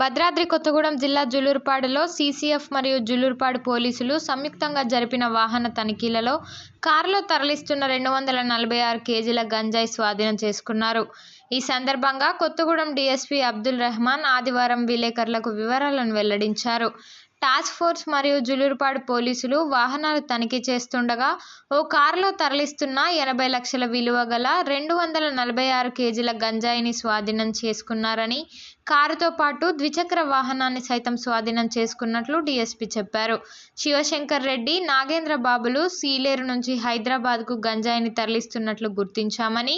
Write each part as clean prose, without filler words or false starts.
భద్రాద్రి కొత్తగూడెం జిల్లా జులూరుపాడులో సీసీఎఫ్ మరియు జులూరుపాడు పోలీసులు సంయుక్తంగా జరిపిన వాహన తనిఖీలలో కారులో తరలిస్తున్న 246 కేజీల గంజాయి స్వాధీనం చేసుకున్నారు. ఈ సందర్భంగా కొత్తగూడెం డీఎస్పీ అబ్దుల్ రెహమాన్ ఆదివారం విలేకరులకు వివరాలను వెల్లడించారు. టాస్క్ ఫోర్స్ మరియు జులూరుపాడు పోలీసులు వాహనాలు తనిఖీ చేస్తుండగా ఓ కారులో తరలిస్తున్న 80 లక్షల విలువ గల 246 కేజీల గంజాయిని స్వాధీనం చేసుకున్నారని, కారుతో పాటు ద్విచక్ర వాహనాన్ని సైతం స్వాధీనం చేసుకున్నట్లు డీఎస్పీ చెప్పారు. శివశంకర్ రెడ్డి, నాగేంద్ర బాబులు సీలేరు నుంచి హైదరాబాద్కు గంజాయిని తరలిస్తున్నట్లు గుర్తించామని,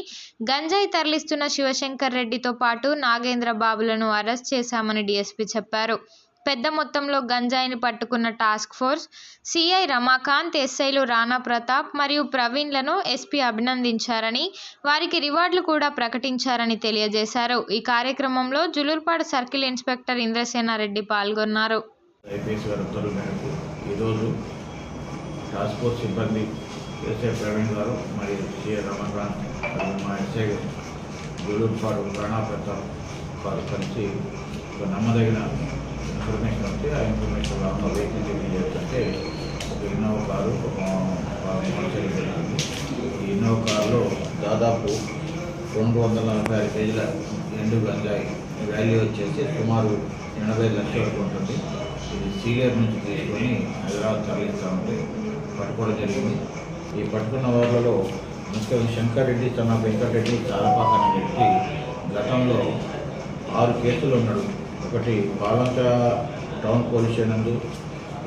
గంజాయి తరలిస్తున్న శివశంకర్ రెడ్డితో పాటు నాగేంద్ర బాబులను అరెస్ట్ చేశామని డీఎస్పీ చెప్పారు. పెద్ద మొత్తంలో గంజాయిని పట్టుకున్న టాస్క్ ఫోర్స్ సీఐ రమాకాంత్, ఎస్ఐలు రాణా ప్రతాప్ మరియు ప్రవీణ్లను ఎస్పీ అభినందించారని, వారికి రివార్డులు కూడా ప్రకటించారని తెలియజేశారు. ఈ కార్యక్రమంలో జులూరుపాడు సర్కిల్ ఇన్స్పెక్టర్ ఇంద్రసేనారెడ్డి పాల్గొన్నారు. నమ్మదగిన ఇన్ఫర్మేషన్ వస్తే ఆ ఇన్ఫర్మేషన్ రాగా వెహికల్ చెకింగ్ చేస్తుంటే ఒక ఇన్నోవా కారు మోటార్ జరిగింది. ఈ ఇన్నోవా కారులో దాదాపు 246 కేజీల ఎండు గంజాయి వాల్యూ వచ్చేసి సుమారు 80 లక్షల వరకు ఉంటుంది. ఇది సీలేరు నుంచి తీసుకొని హైదరాబాద్ తరలిస్తూ ఉంటే పట్టుకోవడం జరిగింది. ఈ పట్టుకున్న వాళ్ళలో ముఖ్యంగా శంకర్ రెడ్డి, తన వెంకటరెడ్డి, చాలపాక అనే వ్యక్తి గతంలో 6 కేసులు ఉన్నాడు. ఒకటి Paloncha town police station,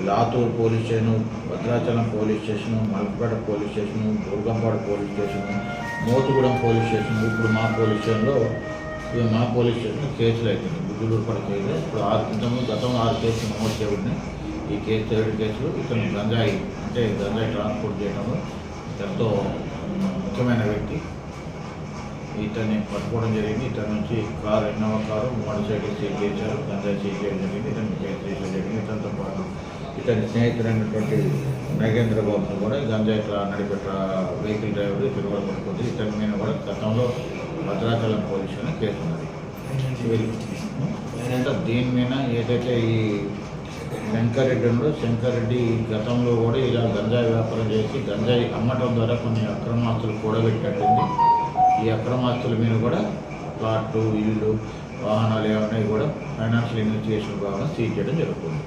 Latur police station, Bhadrachalam police station, Malkapet police station, Durgampadu police station, Mothugudem police station, ఇప్పుడు మా పోలీస్ స్టేషన్లో కేసులు అవుతుంది. జులూరుపాడు కేసులు ఇప్పుడు 6 గతంలో 6 కేసులు నమోదు చేయబడినాయి. ఈ కేసు 7 కేసులు ఇతను గంజాయి ట్రాన్స్పోర్ట్ చేయడంలో ఎంతో ముఖ్యమైన వ్యక్తి. ఇతన్ని పట్టుకోవడం జరిగింది. ఇతని నుంచి Innova car, motor cycle seize చేశారు, గంజాయి సీజ్ చేయడం జరిగింది. ఇతన్ని కేసు చేయడం జరిగింది. ఇతనితో పాటు ఇతని స్నేహితుడైనటువంటి నాగేంద్ర బాబును కూడా గంజాయి నడిపే వెహికల్ డ్రైవర్ ఇతను కూడా పట్టుకుంది. ఇతని మీద కూడా గతంలో భద్రాచలం పోలీసులో కేసు ఉన్నది. దీని మీద ఏదైతే ఈ శంకర్ రెడ్డి ఉండో, శంకర్ రెడ్డి గతంలో కూడా ఇలా గంజాయి వ్యాపారం చేసి గంజాయి అమ్మటం ద్వారా కొన్ని అక్రమాస్తులు కూడబెట్టేటట్టుంది. ఈ అక్రమాస్తుల మీద కూడా ప్లాట్లు, ఇళ్ళు, వాహనాలు ఏమైనా కూడా ఫైనాన్షియల్ ఇన్వెస్టిగేషన్ భాగంగా సీజ్ చేయడం జరుగుతుంది.